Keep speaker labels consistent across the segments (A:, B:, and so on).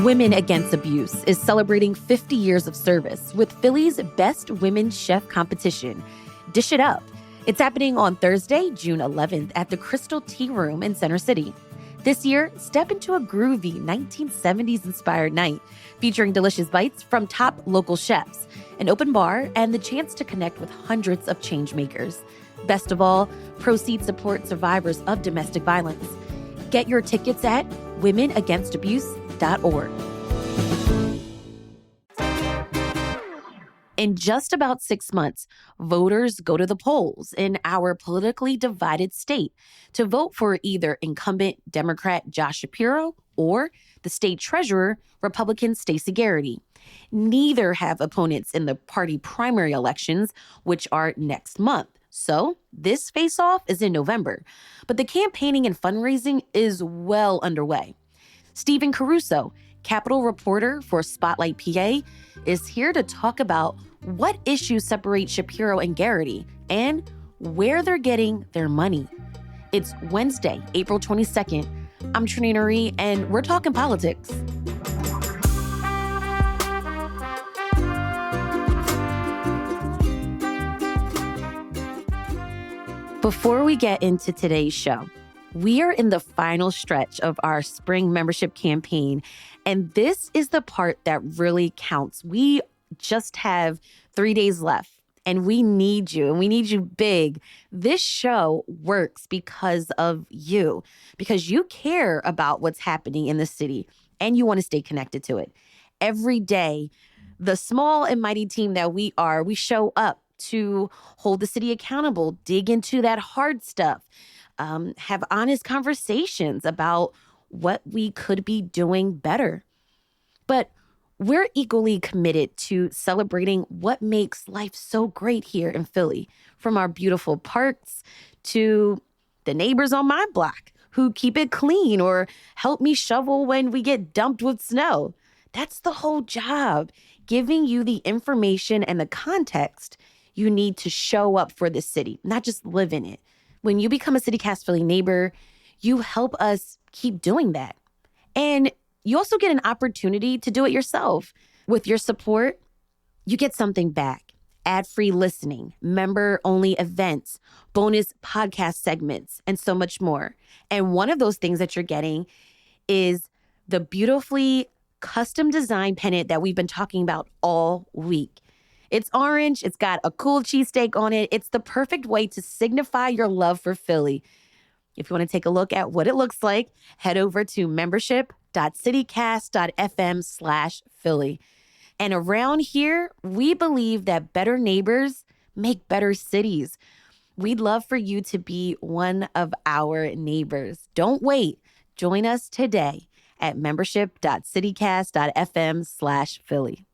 A: Women Against Abuse is celebrating 50 years of service with Philly's best women chef competition, Dish It Up. It's happening on Thursday, June 11th at the Crystal Tea Room in Center City. This year, step into a groovy 1970s-inspired night featuring delicious bites from top local chefs, an open bar, and the chance to connect with hundreds of changemakers. Best of all, proceeds support survivors of domestic violence. Get your tickets at womenagainst.abuse.org. In just about 6 months, voters go to the polls in our politically divided state to vote for either incumbent Democrat Josh Shapiro or the state treasurer, Republican Stacey Garrity. Neither have opponents in the party primary elections, which are next month. So this face-off is in November, but the campaigning and fundraising is well underway. Stephen Caruso, Capitol reporter for Spotlight PA, is here to talk about what issues separate Shapiro and Garrity and where they're getting their money. It's Wednesday, April 22nd. I'm Trinity Marie, and we're talking politics. Before we get into today's show, we are in the final stretch of our spring membership campaign, and this is the part that really counts. We just have 3 days left, and we need you, and we need you big. This show works because of you, because you care about what's happening in the city, and you want to stay connected to it. Every day, the small and mighty team that we are, we show up to hold the city accountable, dig into that hard stuff, have honest conversations about what we could be doing better. But we're equally committed to celebrating what makes life so great here in Philly, from our beautiful parks to the neighbors on my block who keep it clean or help me shovel when we get dumped with snow. That's the whole job, giving you the information and the context you need to show up for this city, not just live in it. When you become a CityCast Philly neighbor, you help us keep doing that. And you also get an opportunity to do it yourself. With your support, you get something back. Ad-free listening, member-only events, bonus podcast segments, and so much more. And one of those things that you're getting is the beautifully custom-designed pennant that we've been talking about all week. It's orange, it's got a cool cheesesteak on it. It's the perfect way to signify your love for Philly. If you want to take a look at what it looks like, head over to membership.citycast.fm/Philly. And around here, we believe that better neighbors make better cities. We'd love for you to be one of our neighbors. Don't wait. Join us today at membership.citycast.fm/Philly.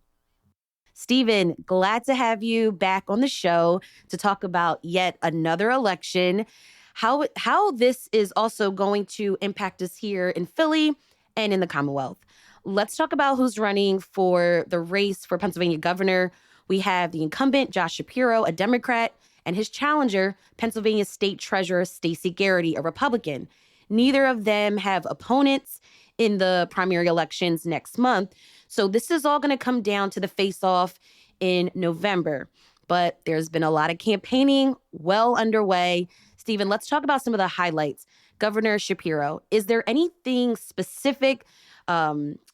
A: Stephen, glad to have you back on the show to talk about yet another election, how this is also going to impact us here in Philly and in the Commonwealth. Let's talk about who's running for the race for Pennsylvania governor. We have the incumbent, Josh Shapiro, a Democrat, and his challenger, Pennsylvania State Treasurer Stacey Garrity, a Republican. Neither of them have opponents in the primary elections next month. So this is all going to come down to the face-off in November. But there's been a lot of campaigning well underway. Stephen, let's talk about some of the highlights. Governor Shapiro, is there anything specific,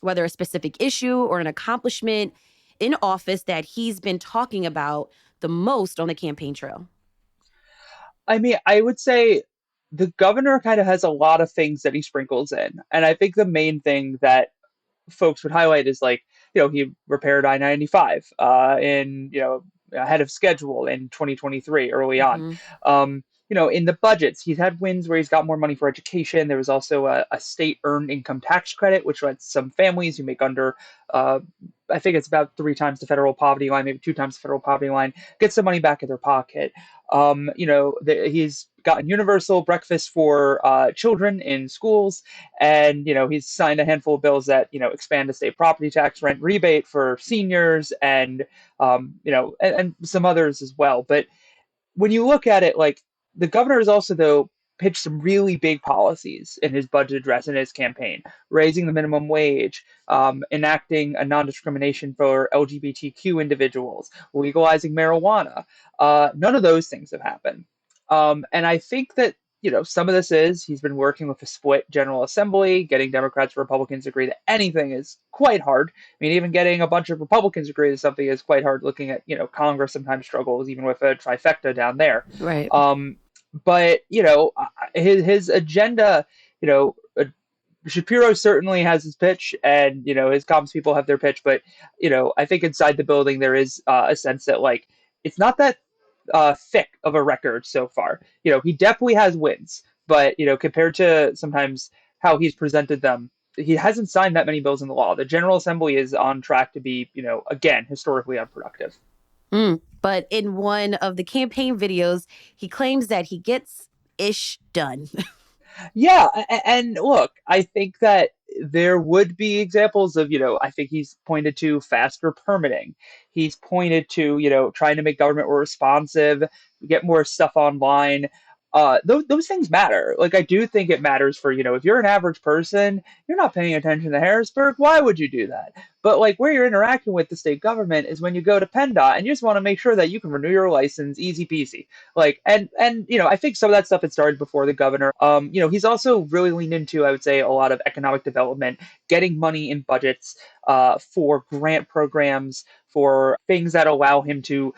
A: whether a specific issue or an accomplishment in office that he's been talking about the most on the campaign trail?
B: I mean, I would say the governor kind of has a lot of things that he sprinkles in. And I think the main thing that folks would highlight is like, he repaired I-95 ahead of schedule in 2023 early on.
A: Mm-hmm.
B: In the budgets, he's had wins where he's got more money for education. There was also a state earned income tax credit, which lets some families who make under, I think it's about 3 times the federal poverty line, maybe 2 times the federal poverty line, get some money back in their pocket. He's gotten universal breakfast for children in schools, and he's signed a handful of bills that expand the state property tax rent rebate for seniors, and and some others as well. But when you look at it, like, the governor is also, though, pitched some really big policies in his budget address in his campaign, raising the minimum wage, enacting a non-discrimination for LGBTQ individuals, legalizing marijuana. None of those things have happened. And I think that some of this is he's been working with a split General Assembly, getting Democrats and Republicans to agree that anything is quite hard. I mean, even getting a bunch of Republicans to agree to something is quite hard. Looking at, Congress sometimes struggles even with a trifecta down there.
A: Right.
B: Um, but his agenda, you know, uh, Shapiro certainly has his pitch, and his comms people have their pitch. But I think inside the building there is a sense that like it's not that thick of a record so far. He definitely has wins, but compared to sometimes how he's presented them, he hasn't signed that many bills into law. The General Assembly is on track to be, again, historically unproductive.
A: But in one of the campaign videos, he claims that he gets ish done.
B: Yeah, and look, I think that there would be examples of, I think he's pointed to faster permitting. He's pointed to, trying to make government more responsive, get more stuff online. Those things matter. Like, I do think it matters for, if you're an average person, you're not paying attention to Harrisburg. Why would you do that? But like where you're interacting with the state government is when you go to PennDOT and you just want to make sure that you can renew your license, easy peasy. Like, and I think some of that stuff had started before the governor. He's also really leaned into, I would say, a lot of economic development, getting money in budgets for grant programs, for things that allow him to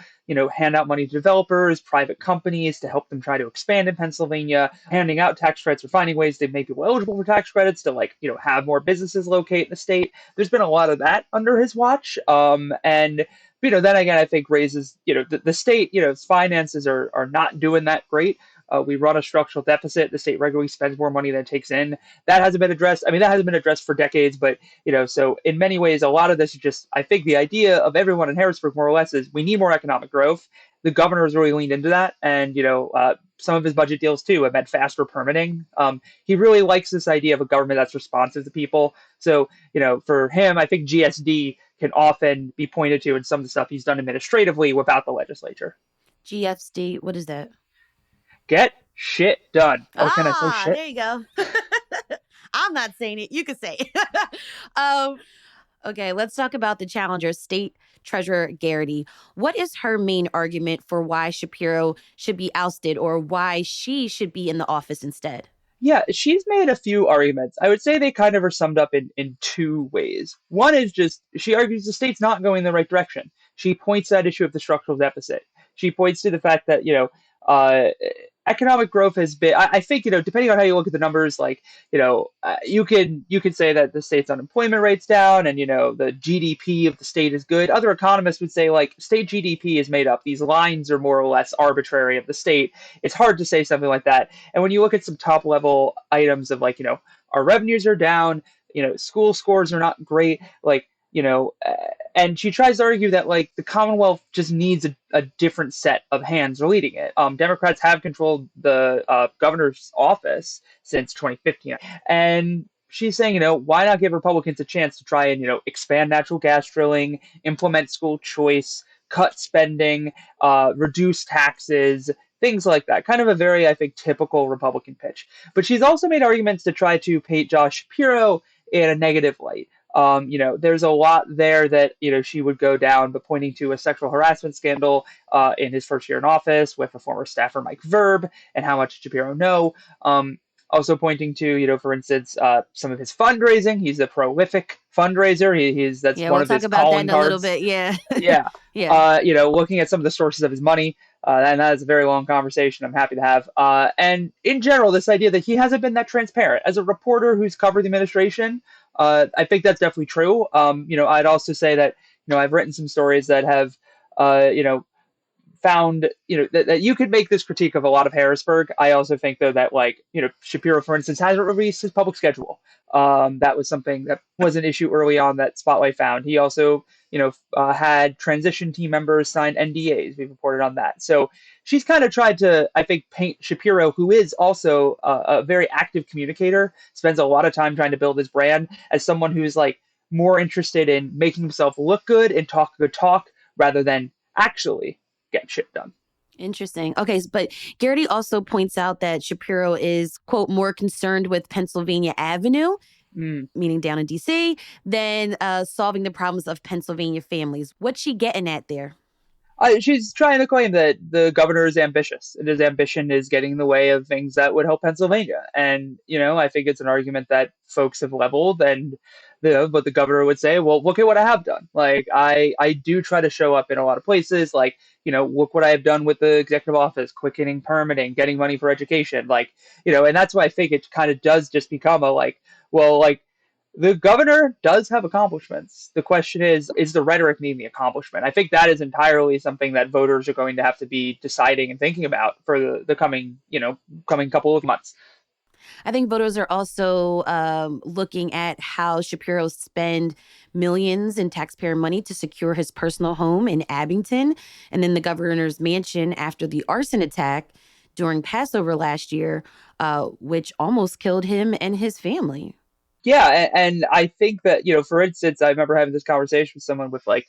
B: hand out money to developers, private companies to help them try to expand in Pennsylvania, handing out tax credits or finding ways to make people eligible for tax credits to have more businesses locate in the state. There's been a lot of that under his watch. And then again, I think raises, the state, its finances are not doing that great. We run a structural deficit. The state regularly spends more money than it takes in. That hasn't been addressed. I mean, that hasn't been addressed for decades, but, so in many ways, a lot of this is just, I think the idea of everyone in Harrisburg, more or less, is we need more economic growth. The governor has really leaned into that. And, some of his budget deals, too, have meant faster permitting. He really likes this idea of a government that's responsive to people. So, for him, I think GSD can often be pointed to in some of the stuff he's done administratively without the legislature.
A: GFD, what is that?
B: Get shit done. Oh, can I say shit?
A: There you go. I'm not saying it. You can say it. Okay, let's talk about the challenger, State Treasurer Garrity. What is her main argument for why Shapiro should be ousted or why she should be in the office instead?
B: Yeah, she's made a few arguments. I would say they kind of are summed up in two ways. One is just she argues the state's not going in the right direction. She points to that issue of the structural deficit. She points to the fact that, economic growth has been, I think, depending on how you look at the numbers, like, you can say that the state's unemployment rate's down and, the GDP of the state is good. Other economists would say, like, state GDP is made up. These lines are more or less arbitrary of the state. It's hard to say something like that. And when you look at some top level items of, like, our revenues are down, school scores are not great, like, and she tries to argue that like the Commonwealth just needs a different set of hands leading it. Democrats have controlled the governor's office since 2015, and she's saying, why not give Republicans a chance to try and expand natural gas drilling, implement school choice, cut spending, reduce taxes. Things like that. Kind of a very, I think, typical Republican pitch. But she's also made arguments to try to paint Josh Shapiro in a negative light. There's a lot there that, she would go down, but pointing to a sexual harassment scandal in his first year in office with a former staffer, Mike Verb, and how much Shapiro know. Also pointing to, for instance, some of his fundraising. He's a prolific fundraiser. That's one
A: we'll
B: of
A: talk
B: his
A: about
B: calling
A: that in a little
B: cards.
A: bit. Yeah.
B: Yeah.
A: Yeah.
B: Looking at some of the sources of his money. And that is a very long conversation I'm happy to have. And in general, this idea that he hasn't been that transparent. As a reporter who's covered the administration, I think that's definitely true. I'd also say that, I've written some stories that have, found, that you could make this critique of a lot of Harrisburg. I also think, though, that, like, Shapiro, for instance, hasn't released his public schedule. That was something that was an issue early on that Spotlight found. He also, had transition team members sign NDAs. We've reported on that. So she's kind of tried to, I think, paint Shapiro, who is also a very active communicator, spends a lot of time trying to build his brand, as someone who's like more interested in making himself look good and talk good talk rather than actually get shit done.
A: Interesting. Okay, but Garrity also points out that Shapiro is, quote, more concerned with Pennsylvania Avenue,
B: Mm.
A: meaning down in DC, than solving the problems of Pennsylvania families. What's she getting at there?
B: She's trying to claim that the governor is ambitious, and his ambition is getting in the way of things that would help Pennsylvania. And I think it's an argument that folks have leveled, and but the governor would say, "Well, look at what I have done. Like I do try to show up in a lot of places. Like look what I have done with the executive office, quickening permitting, getting money for education. Like and that's why I think it kind of does just become a like, well, like." The governor does have accomplishments. The question is the rhetoric mean the accomplishment? I think that is entirely something that voters are going to have to be deciding and thinking about for the coming, coming couple of months.
A: I think voters are also looking at how Shapiro spend millions in taxpayer money to secure his personal home in Abington and then the governor's mansion after the arson attack during Passover last year, which almost killed him and his family.
B: Yeah, and I think that for instance, I remember having this conversation with someone with like,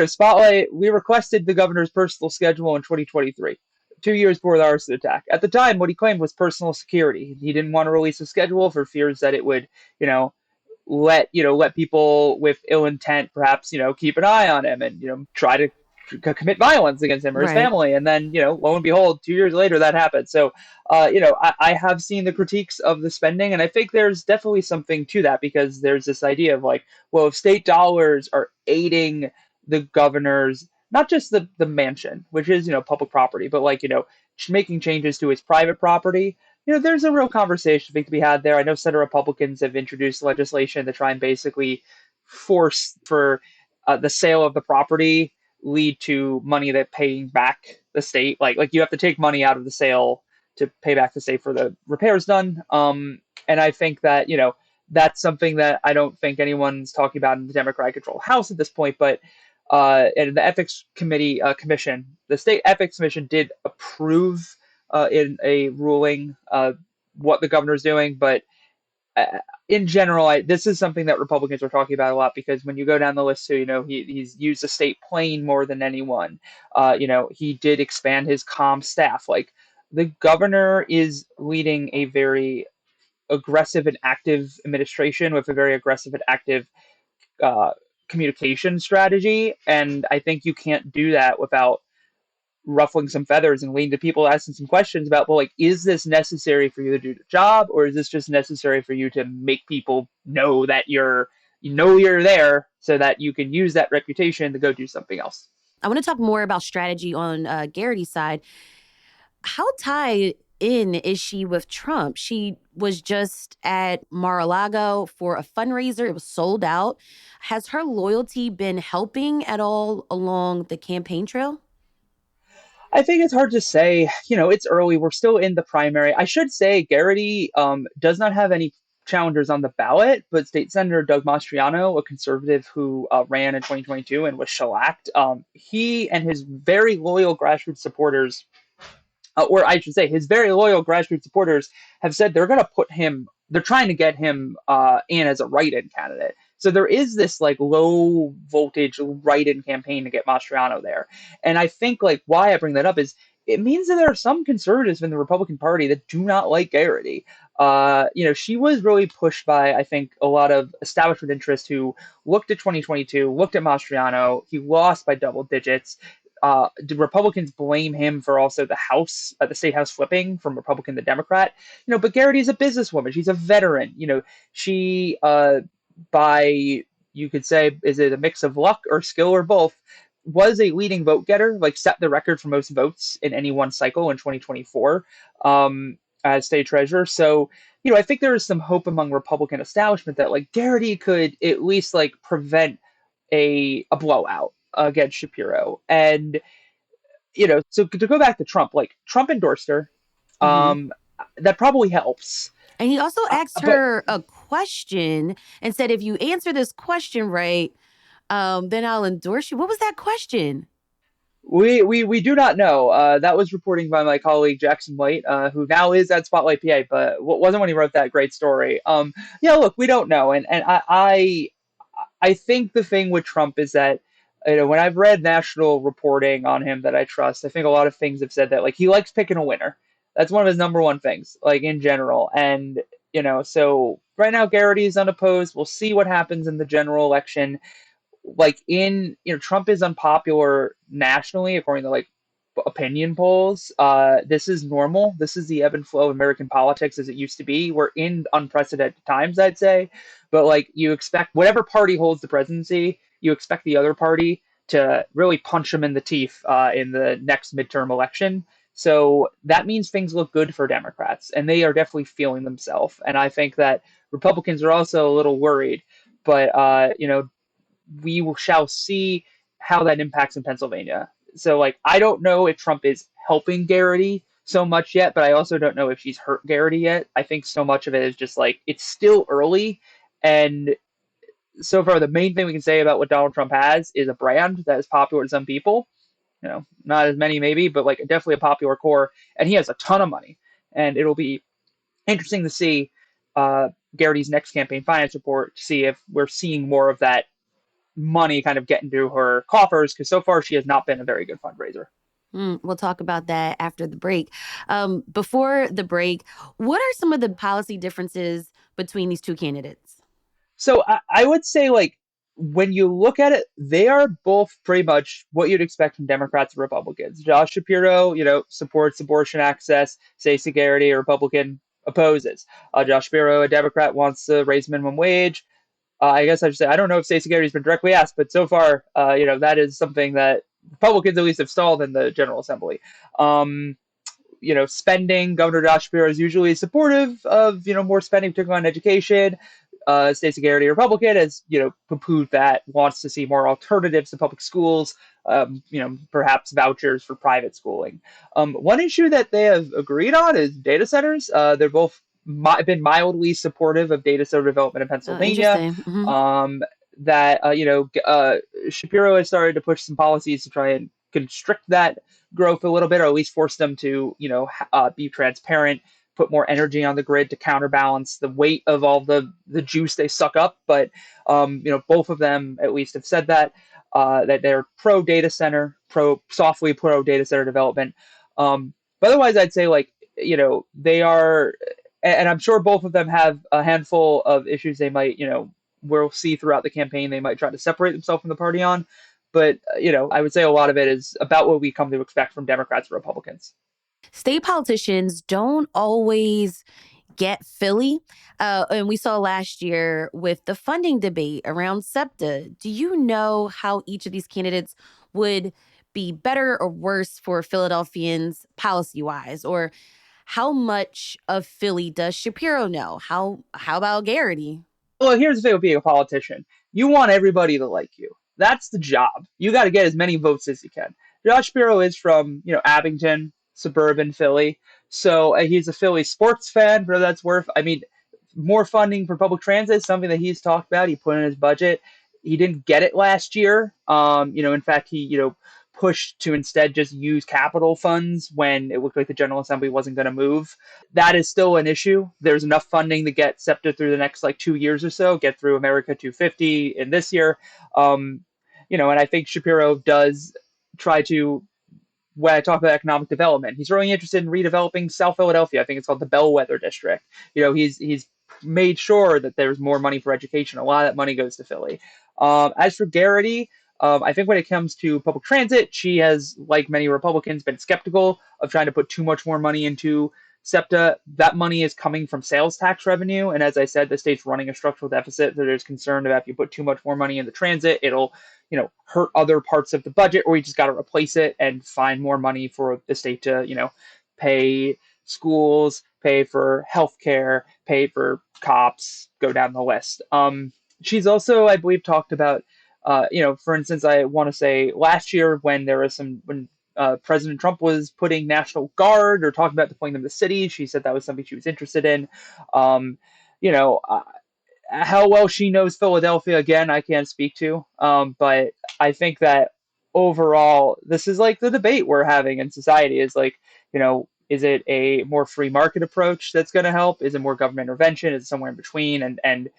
B: Spotlight. We requested the governor's personal schedule in 2023, 2 years before the arson attack. At the time, what he claimed was personal security. He didn't want to release a schedule for fears that it would, you know, let people with ill intent perhaps keep an eye on him and try to commit violence against him or his
A: Right.
B: family. And then lo and behold, 2 years later that happened. So I have seen the critiques of the spending, and I think there's definitely something to that, because there's this idea of like, well, if state dollars are aiding the governors, not just the mansion, which is public property, but like making changes to his private property, there's a real conversation I think to be had there. I know Senate Republicans have introduced legislation to try and basically force for the sale of the property lead to money that paying back the state. Like you have to take money out of the sale to pay back the state for the repairs done. And I think that that's something that I don't think anyone's talking about in the Democratic-controlled House at this point. But and the ethics committee commission, the state ethics commission did approve in a ruling what the governor's doing. But in general, this is something that Republicans are talking about a lot, because when you go down the list, too, he's used the state plane more than anyone. He did expand his comm staff. Like the governor is leading a very aggressive and active administration with a very aggressive and active uh, communication strategy, and I think you can't do that without ruffling some feathers and leading to people asking some questions about, well, like, is this necessary for you to do the job, or is this just necessary for you to make people know that you're there so that you can use that reputation to go do something else?
A: I want to talk more about strategy on Garrity's side. How tied in is she with Trump? She was just at Mar-a-Lago for a fundraiser. It was sold out. Has her loyalty been helping at all along the campaign trail?
B: I think it's hard to say. It's early. We're still in the primary. I should say Garrity does not have any challengers on the ballot, but State Senator Doug Mastriano, a conservative who ran in 2022 and was shellacked, he and his very loyal grassroots supporters, or I should say, his very loyal grassroots supporters have said they're going to put him. They're trying to get him in as a write-in candidate. So there is this like low voltage write-in campaign to get Mastriano there, and I think like why I bring that up is it means that there are some conservatives in the Republican Party that do not like Garrity. She was really pushed by, I think, a lot of establishment interests who looked at 2022, looked at Mastriano. He lost by double digits. Did Republicans blame him for also the state house flipping from Republican to Democrat? But Garrity is a businesswoman. She's a veteran. She, by you could say, is it a mix of luck or skill or both? Was a leading vote getter, like set the record for most votes in any one cycle in 2024 as state treasurer. So, I think there is some hope among Republican establishment that like Garrity could at least like prevent a blowout against Shapiro. And so to go back to Trump, like Trump endorsed her.
A: Mm-hmm.
B: Um, that probably helps.
A: And he also asked
B: But
A: her a question and said, if you answer this question right, then I'll endorse you. What was that question?
B: we do not know. That was reporting by my colleague Jackson White, who now is at Spotlight PA, but wasn't when he wrote that great story. Yeah, look, we don't know, and I think the thing with Trump is that when I've read national reporting on him that I trust, I think a lot of things have said that like he likes picking a winner. That's one of his number one things, like in general. And so right now Garrity is unopposed. We'll see what happens in the general election. Like Trump is unpopular nationally according to like opinion polls. This is normal. This is the ebb and flow of American politics as it used to be. We're in unprecedented times, I'd say. But like you expect whatever party holds the presidency, you expect the other party to really punch them in the teeth in the next midterm election. So that means things look good for Democrats, and they are definitely feeling themselves. And I think that Republicans are also a little worried. But we shall see how that impacts in Pennsylvania. So, like, I don't know if Trump is helping Garrity so much yet, but I also don't know if she's hurt Garrity yet. I think so much of it is just like it's still early. And so far, the main thing we can say about what Donald Trump has is a brand that is popular to some people. Not as many maybe, but like definitely a popular core. And he has a ton of money. And it'll be interesting to see Garrity's next campaign finance report to see if we're seeing more of that money kind of get into her coffers because so far she has not been a very good fundraiser.
A: We'll talk about that after the break. Before the break, what are some of the policy differences between these two candidates?
B: So I would say, like, when you look at it, they are both pretty much what you'd expect from Democrats and Republicans. Josh Shapiro, supports abortion access. Stacey Garrity, a Republican, opposes. Josh Shapiro, a Democrat, wants to raise minimum wage. I guess I should say I don't know if Stacey Garrity's been directly asked, but so far, that is something that Republicans at least have stalled in the General Assembly. Um, spending. Governor Josh Shapiro is usually supportive of more spending, particularly on education. Stacey Garrity, Republican, has poo-pooed that, wants to see more alternatives to public schools. Perhaps vouchers for private schooling. One issue that they have agreed on is data centers. They're both been mildly supportive of data center development in
A: Oh,
B: Pennsylvania.
A: interesting.
B: Um, that Shapiro has started to push some policies to try and constrict that growth a little bit, or at least force them to be transparent, put more energy on the grid to counterbalance the weight of all the juice they suck up. But both of them at least have said that they're pro data center, softly pro data center development. But otherwise, I'd say like they are, and I'm sure both of them have a handful of issues they might we'll see throughout the campaign they might try to separate themselves from the party on. But I would say a lot of it is about what we come to expect from Democrats and Republicans.
A: State politicians don't always get Philly. And we saw last year with the funding debate around SEPTA. Do you know how each of these candidates would be better or worse for Philadelphians policy wise? Or how much of Philly does Shapiro know? How about Garrity?
B: Well, here's the thing with being a politician. You want everybody to like you. That's the job. You got to get as many votes as you can. Josh Shapiro is from, Abington, suburban Philly. So he's a Philly sports fan, for that's worth. I mean, more funding for public transit is something that he's talked about. He put in his budget. He didn't get it last year. In fact, he, pushed to instead just use capital funds when it looked like the General Assembly wasn't going to move. That is still an issue. There's enough funding to get SEPTA through the next like 2 years or so, get through America 250 in this year. And I think Shapiro does try to, when I talk about economic development, he's really interested in redeveloping South Philadelphia. I think it's called the Bellwether District. He's made sure that there's more money for education. A lot of that money goes to Philly. As for Garrity, I think when it comes to public transit, she has, like many Republicans, been skeptical of trying to put too much more money into SEPTA. That money is coming from sales tax revenue. And as I said, the state's running a structural deficit. So there's concern about if you put too much more money into transit, it'll hurt other parts of the budget, or we just got to replace it and find more money for the state to, pay schools, pay for healthcare, pay for cops, go down the list. She's also, I believe, talked about, for instance, I want to say last year when President Trump was putting National Guard or talking about deploying them to cities, she said that was something she was interested in. Um, you know, uh, how well she knows Philadelphia, again, I can't speak to. But I think that overall, this is like the debate we're having in society is like, is it a more free market approach that's going to help? Is it more government intervention? Is it somewhere in between? And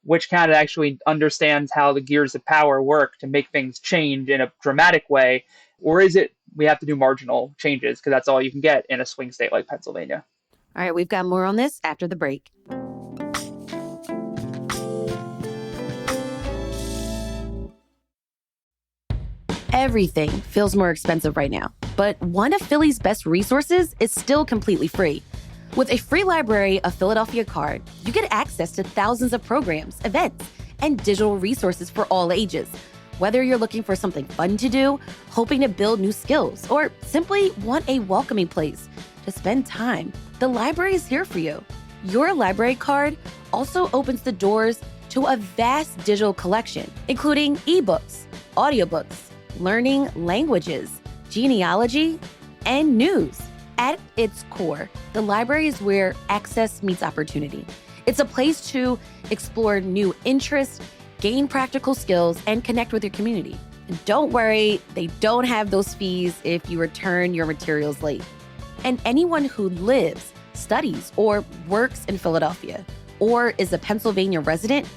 B: which candidate actually understands how the gears of power work to make things change in a dramatic way, or is it we have to do marginal changes because that's all you can get in a swing state like Pennsylvania?
A: All right, we've got more on this after the break. Everything feels more expensive right now, but one of Philly's best resources is still completely free. With a free Library of Philadelphia card, you get access to thousands of programs, events, and digital resources for all ages. Whether you're looking for something fun to do, hoping to build new skills, or simply want a welcoming place to spend time, the library is here for you. Your library card also opens the doors to a vast digital collection, including ebooks, audiobooks, learning languages, genealogy, and news. At its core, the library is where access meets opportunity. It's a place to explore new interests, gain practical skills, and connect with your community. And don't worry, they don't have those fees if you return your materials late. And anyone who lives, studies, or works in Philadelphia, or is a Pennsylvania resident,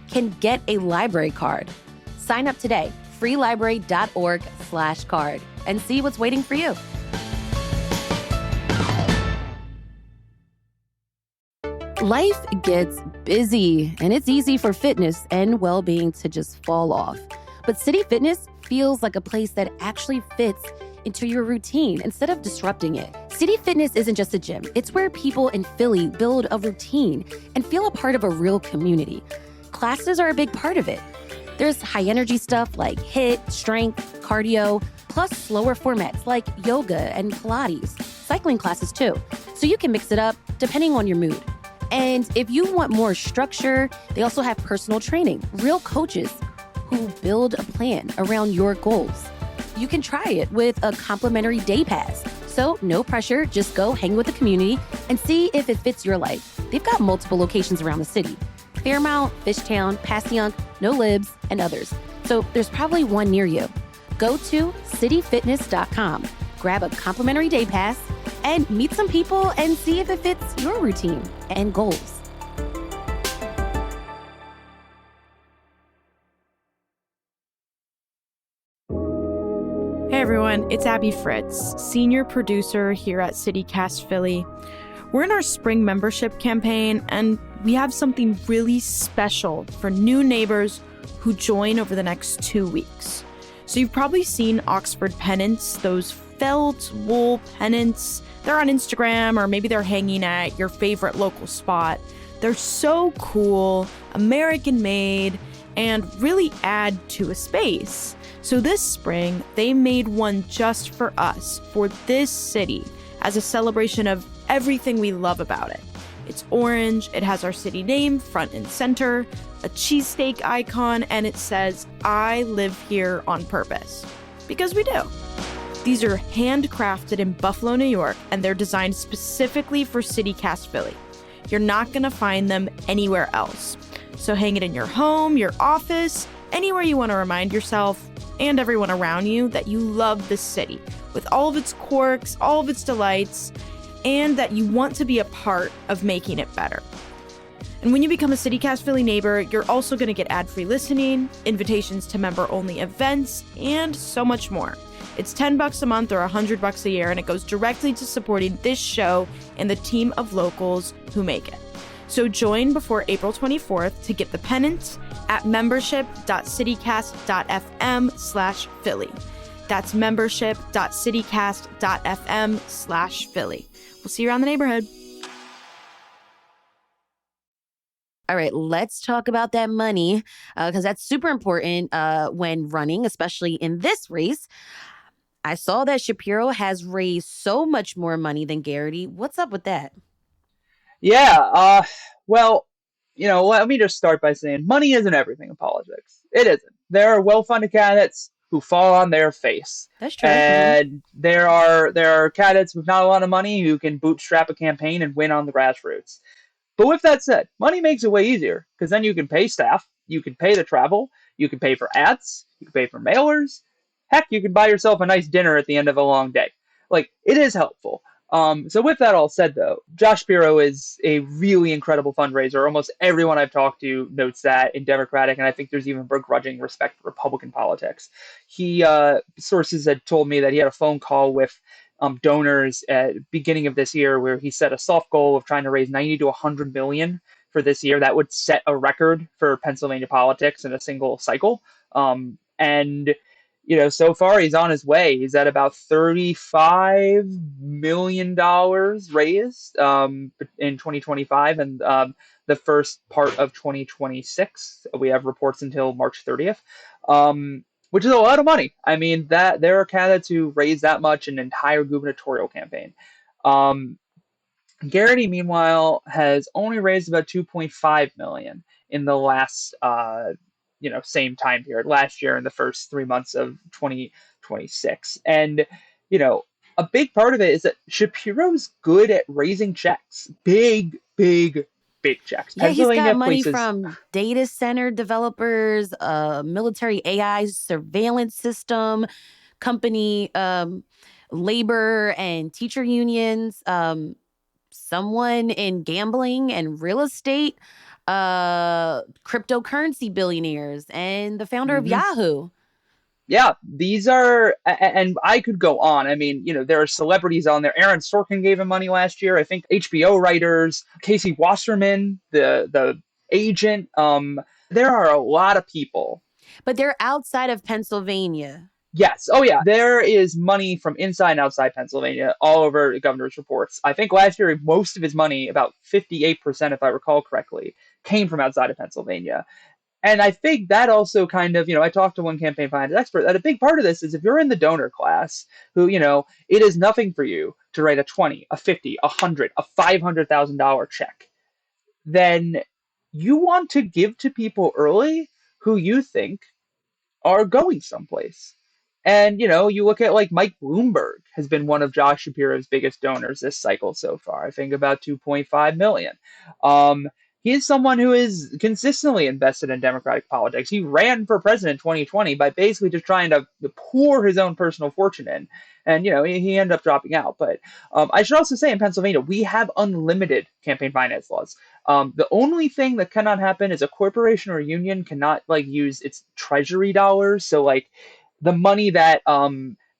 A: can get a library card. Sign up today, freelibrary.org/card, and see what's waiting for you. Life gets busy, and it's easy for fitness and well-being to just fall off. But City Fitness feels like a place that actually fits into your routine instead of disrupting it. City Fitness isn't just a gym. It's where people in Philly build a routine and feel a part of a real community. Classes are a big part of it. There's high-energy stuff like HIIT, strength, cardio, plus slower formats like yoga and Pilates, cycling classes too. So you can mix it up depending on your mood. And if you want more structure, they also have personal training, real coaches who build a plan around your goals. You can try it with a complimentary day pass. So no pressure, just go hang with the community and see if it fits your life. They've got multiple locations around the city: Fairmount, Fishtown, Passyunk, No Libs, and others. So there's probably one near you. Go to cityfitness.com, grab a complimentary day pass, and meet some people and see if it fits your routine and goals.
C: Hey everyone, it's Abby Fritz, senior producer here at CityCast Philly. We're in our spring membership campaign, and we have something really special for new neighbors who join over the next 2 weeks. So you've probably seen Oxford pennants, those felt wool pennants. They're on Instagram, or maybe they're hanging at your favorite local spot. They're so cool, American made, and really add to a space. So this spring, they made one just for us, for this city, as a celebration of everything we love about it. It's orange, it has our city name front and center, a cheesesteak icon, and it says, "I live here on purpose." Because we do. These are handcrafted in Buffalo, New York, and they're designed specifically for CityCast Philly. You're not gonna find them anywhere else. So hang it in your home, your office, anywhere you wanna remind yourself and everyone around you that you love this city with all of its quirks, all of its delights, and that you want to be a part of making it better. And when you become a CityCast Philly neighbor, you're also gonna get ad-free listening, invitations to member-only events, and so much more. It's $10 a month or $100 a year, and it goes directly to supporting this show and the team of locals who make it. So join before April 24th to get the pennant at membership.citycast.fm/Philly. That's membership.citycast.fm/Philly. We'll see you around the neighborhood.
A: All right, let's talk about that money, because that's super important when running, especially in this race. I saw that Shapiro has raised so much more money than Garrity. What's up with that?
B: Yeah, well, let me just start by saying money isn't everything in politics. It isn't. There are well-funded candidates who fall on their face.
A: That's true.
B: And there are candidates with not a lot of money who can bootstrap a campaign and win on the grassroots. But with that said, money makes it way easier because then you can pay staff, you can pay the travel, you can pay for ads, you can pay for mailers. Heck, you can buy yourself a nice dinner at the end of a long day. Like, it is helpful. So with that all said, though, Josh Shapiro is a really incredible fundraiser. Almost everyone I've talked to notes that in Democratic, and I think there's even begrudging respect for Republican politics. Sources had told me that he had a phone call with donors at the beginning of this year where he set a soft goal of trying to raise 90 to 100 million for this year. That would set a record for Pennsylvania politics in a single cycle. And so far he's on his way. He's at about $35 million raised in 2025, and the first part of 2026. We have reports until March 30th, which is a lot of money. I mean, that there are candidates who raise that much in an entire gubernatorial campaign. Garrity, meanwhile, has only raised about 2.5 million in the last same time period last year in the first 3 months of 2026. And, a big part of it is that Shapiro's good at raising checks. Big, big, big checks.
A: Yeah, he's got
B: Pennsylvania
A: money
B: places.
A: from data center developers, military AI surveillance system, company, labor and teacher unions, someone in gambling and real estate, cryptocurrency billionaires, and the founder of
B: Mhm.
A: Yahoo.
B: Yeah, these are, and I could go on. I mean, there are celebrities on there. Aaron Sorkin gave him money last year. I think HBO writers, Casey Wasserman, the agent. There are a lot of people.
A: But they're outside of Pennsylvania.
B: Yes. Oh, yeah. There is money from inside and outside Pennsylvania all over the governor's reports. I think last year, most of his money, about 58%, if I recall correctly, came from outside of Pennsylvania. And I think that also kind of, I talked to one campaign finance expert that a big part of this is if you're in the donor class who, it is nothing for you to write a 20, a 50, a 100, a $500,000 check, then you want to give to people early who you think are going someplace. And, you look at like Mike Bloomberg has been one of Josh Shapiro's biggest donors this cycle so far. I think about 2.5 million. He is someone who is consistently invested in Democratic politics. He ran for president in 2020 by basically just trying to pour his own personal fortune in. And, he ended up dropping out. But I should also say in Pennsylvania, we have unlimited campaign finance laws. The only thing that cannot happen is a corporation or a union cannot use its treasury dollars. So the money that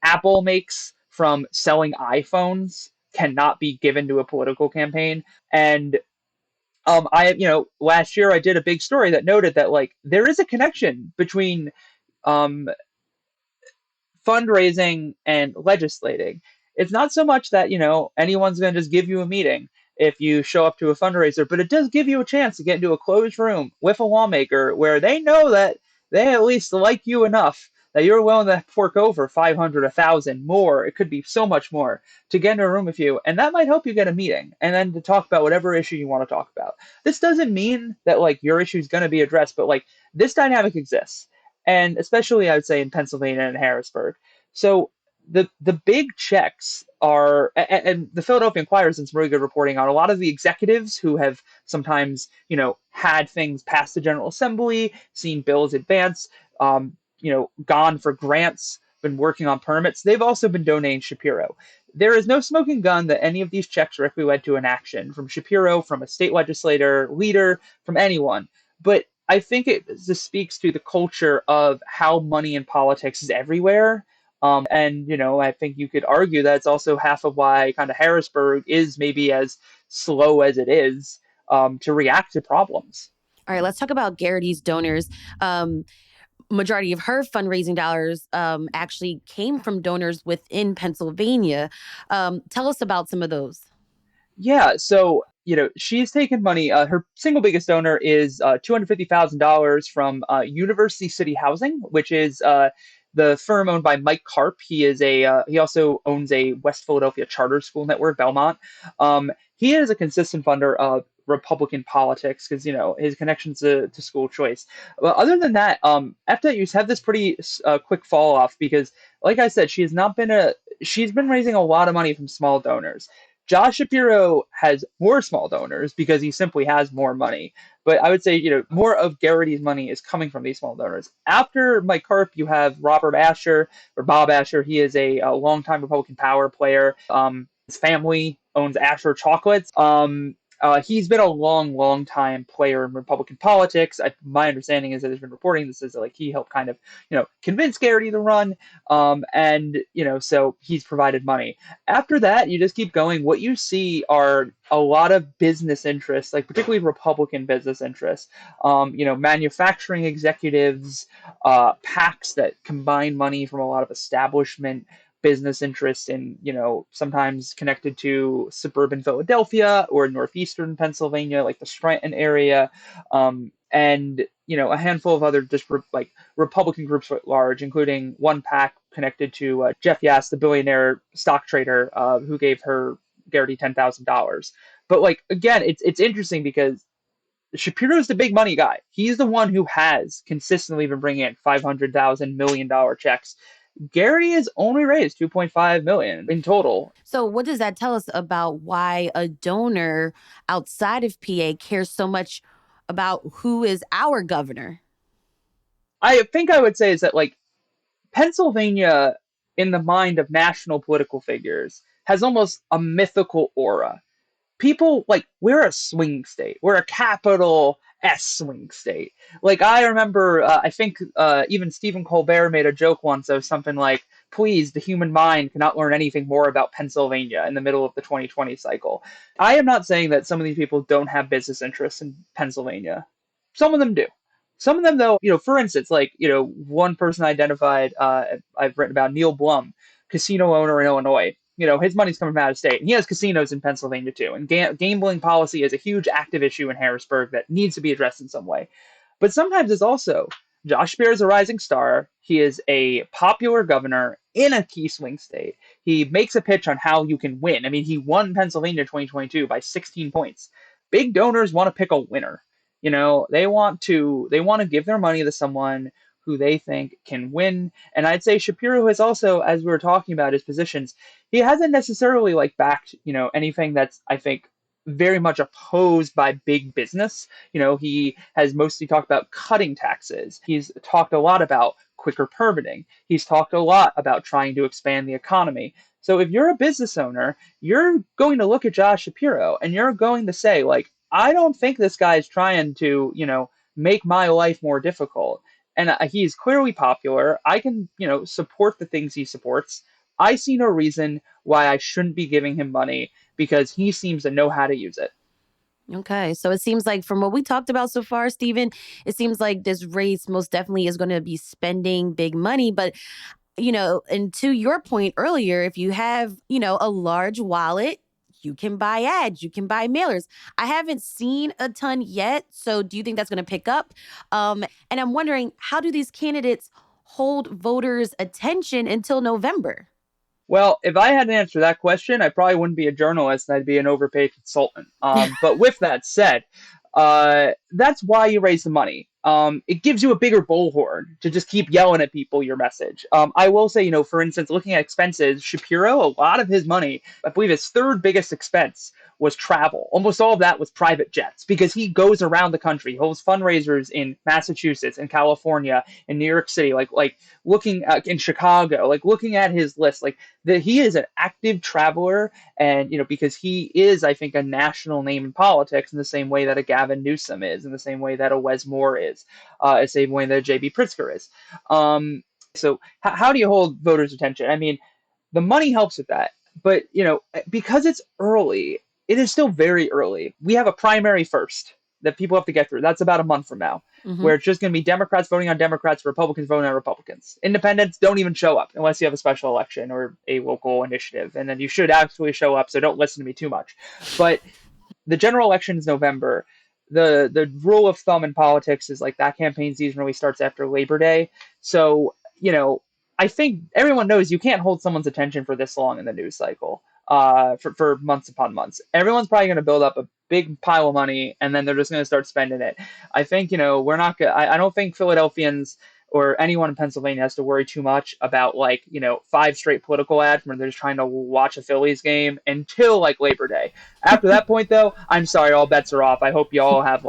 B: Apple makes from selling iPhones cannot be given to a political campaign. And last year I did a big story that noted that there is a connection between fundraising and legislating. It's not so much that, anyone's going to just give you a meeting if you show up to a fundraiser, but it does give you a chance to get into a closed room with a lawmaker where they know that they at least like you enough that you're willing to fork over 500, 1,000 more. It could be so much more to get in a room with you. And that might help you get a meeting and then to talk about whatever issue you want to talk about. This doesn't mean that your issue is going to be addressed, but this dynamic exists. And especially I would say in Pennsylvania and Harrisburg. So the big checks are, and the Philadelphia Inquirer has done some really good reporting on a lot of the executives who have sometimes, had things passed the General Assembly, seen bills advance, gone for grants, been working on permits. They've also been donating Shapiro. There is no smoking gun that any of these checks directly led to an action from Shapiro, from a state legislator, leader, from anyone. But I think it just speaks to the culture of how money in politics is everywhere. And, I think you could argue that it's also half of why kind of Harrisburg is maybe as slow as it is to react to problems.
A: All right, let's talk about Garrity's donors. Majority of her fundraising dollars actually came from donors within Pennsylvania. Tell us about some of those.
B: Yeah, so she's taken money. Her single biggest donor is $250,000 from University City Housing, which is the firm owned by Mike Karp. He also owns a West Philadelphia charter school network, Belmont. He is a consistent funder of Republican politics because his connections to school choice. But other than that, FWs have this pretty quick fall off because, like I said, she's been raising a lot of money from small donors. Josh Shapiro has more small donors because he simply has more money. But I would say, more of Garrity's money is coming from these small donors. After Mike Karp, you have Robert Asher, or Bob Asher. He is a longtime Republican power player. His family owns Asher Chocolates. He's been a long time player in Republican politics. My understanding is that there's been reporting that says that like he helped kind of convince Garrity to run, and so he's provided money. After that, you just keep going. What you see are a lot of business interests, like particularly Republican business interests. Manufacturing executives, PACs that combine money from a lot of establishment business interests in, sometimes connected to suburban Philadelphia or northeastern Pennsylvania, like the Scranton area, and a handful of other just like Republican groups at large, including one PAC connected to Jeff Yass, the billionaire stock trader who gave her Garrity $10,000. But like again, it's interesting because Shapiro's the big money guy. He's the one who has consistently been bringing in $500,000 million checks. Garrity has only raised 2.5 million in total.
A: So what does that tell us about why a donor outside of PA cares so much about who is our governor?
B: I think I would say is that like Pennsylvania, in the mind of national political figures, has almost a mythical aura. People like we're a swing state. We're a capital S swing state. Like I remember, I think even Stephen Colbert made a joke once of something like, "Please, the human mind cannot learn anything more about Pennsylvania in the middle of the 2020 cycle." I am not saying that some of these people don't have business interests in Pennsylvania. Some of them do. Some of them, though, for instance, like one person identified, I've written about Neil Blum, casino owner in Illinois. His money's coming from out of state. And he has casinos in Pennsylvania too. And gambling policy is a huge active issue in Harrisburg that needs to be addressed in some way. But sometimes it's also Josh Shapiro is a rising star. He is a popular governor in a key swing state. He makes a pitch on how you can win. I mean, he won Pennsylvania 2022 by 16 points. Big donors want to pick a winner. They want to give their money to someone who they think can win. And I'd say Shapiro has also, as we were talking about his positions, he hasn't necessarily like backed, anything that's, I think, very much opposed by big business. He has mostly talked about cutting taxes. He's talked a lot about quicker permitting. He's talked a lot about trying to expand the economy. So if you're a business owner, you're going to look at Josh Shapiro and you're going to say, like, I don't think this guy's trying to, make my life more difficult. And he's clearly popular. I can, support the things he supports. I see no reason why I shouldn't be giving him money because he seems to know how to use it.
A: Okay, so it seems like from what we talked about so far, Stephen, it seems like this race most definitely is going to be spending big money. But, and to your point earlier, if you have, a large wallet, you can buy ads, you can buy mailers. I haven't seen a ton yet. So do you think that's going to pick up? And I'm wondering, how do these candidates hold voters' attention until November?
B: Well, if I had to answer that question, I probably wouldn't be a journalist. I'd be an overpaid consultant. But with that said, that's why you raise the money. It gives you a bigger bullhorn to just keep yelling at people your message. I will say, for instance, looking at expenses, Shapiro, a lot of his money, I believe his third biggest expense was travel. Almost all of that was private jets because he goes around the country. He holds fundraisers in Massachusetts and California and New York City, like looking at, in Chicago, like looking at his list, like that he is an active traveler. And, because he is, I think, a national name in politics in the same way that a Gavin Newsom is, in the same way that a Wes Moore is, the same way that a J.B. Pritzker is. So how do you hold voters' attention? I mean, the money helps with that. But, because it's early, it is still very early. We have a primary first that people have to get through. That's about a month from now, where it's just going to be Democrats voting on Democrats, Republicans voting on Republicans. Independents don't even show up unless you have a special election or a local initiative. And then you should actually show up, so don't listen to me too much. But the general election is November. The rule of thumb in politics is like that campaign season really starts after Labor Day. So, I think everyone knows you can't hold someone's attention for this long in the news cycle. For months upon months. Everyone's probably going to build up a big pile of money and then they're just going to start spending it. I think, we're not going to, I don't think Philadelphians or anyone in Pennsylvania has to worry too much about 5 straight political ads where they're just trying to watch a Phillies game until like Labor Day. After that point though, I'm sorry, all bets are off. I hope you all have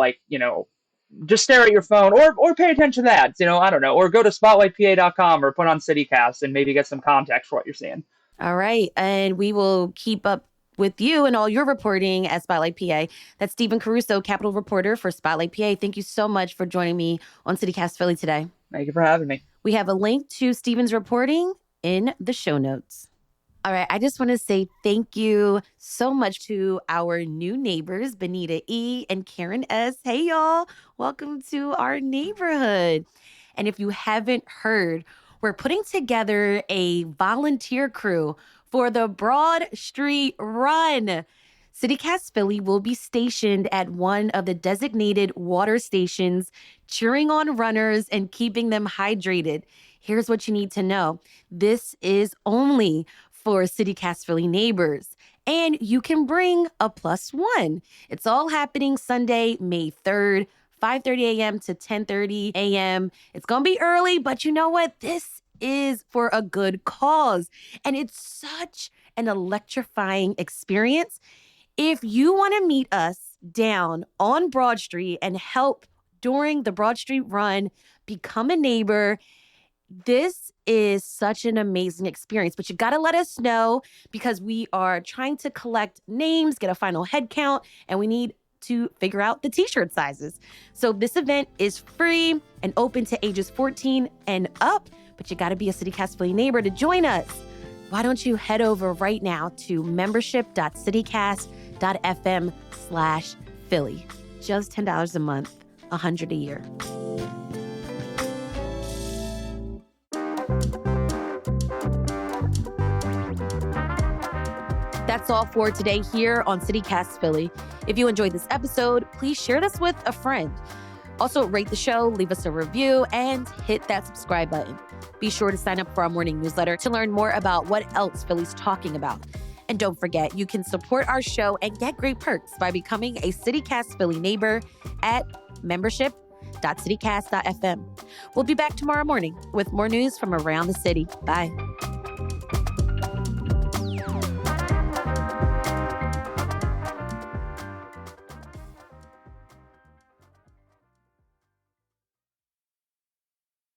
B: just stare at your phone or pay attention to ads, I don't know, or go to spotlightpa.com or put on CityCast and maybe get some context for what you're seeing.
A: All right. And we will keep up with you and all your reporting at Spotlight PA. That's Stephen Caruso, Capitol reporter for Spotlight PA. Thank you so much for joining me on CityCast Philly today.
B: Thank you for having me.
A: We have a link to Stephen's reporting in the show notes. All right, I just want to say thank you so much to our new neighbors, Benita E. and Karen S. Hey, y'all. Welcome to our neighborhood. And if you haven't heard, we're putting together a volunteer crew for the Broad Street Run. CityCast Philly will be stationed at one of the designated water stations, cheering on runners and keeping them hydrated. Here's what you need to know. This is only for CityCast Philly neighbors, and you can bring a +1. It's all happening Sunday, May 3rd, 5:30 a.m. to 10:30 a.m. It's going to be early, but you know what? This is for a good cause, and it's such an electrifying experience. If you want to meet us down on Broad Street and help during the Broad Street Run, become a neighbor, this is such an amazing experience, but you got to let us know because we are trying to collect names, get a final head count, and we need to figure out the t-shirt sizes. So this event is free and open to ages 14 and up, but you got to be a CityCast Philly neighbor to join us. Why don't you head over right now to membership.citycast.fm/Philly. Just $10 a month, $100 a year. That's all for today here on CityCast Philly. If you enjoyed this episode, please share this with a friend. Also, rate the show, leave us a review, and hit that subscribe button. Be sure to sign up for our morning newsletter to learn more about what else Philly's talking about. And don't forget, you can support our show and get great perks by becoming a CityCast Philly neighbor at membership.citycast.fm. We'll be back tomorrow morning with more news from around the city. Bye.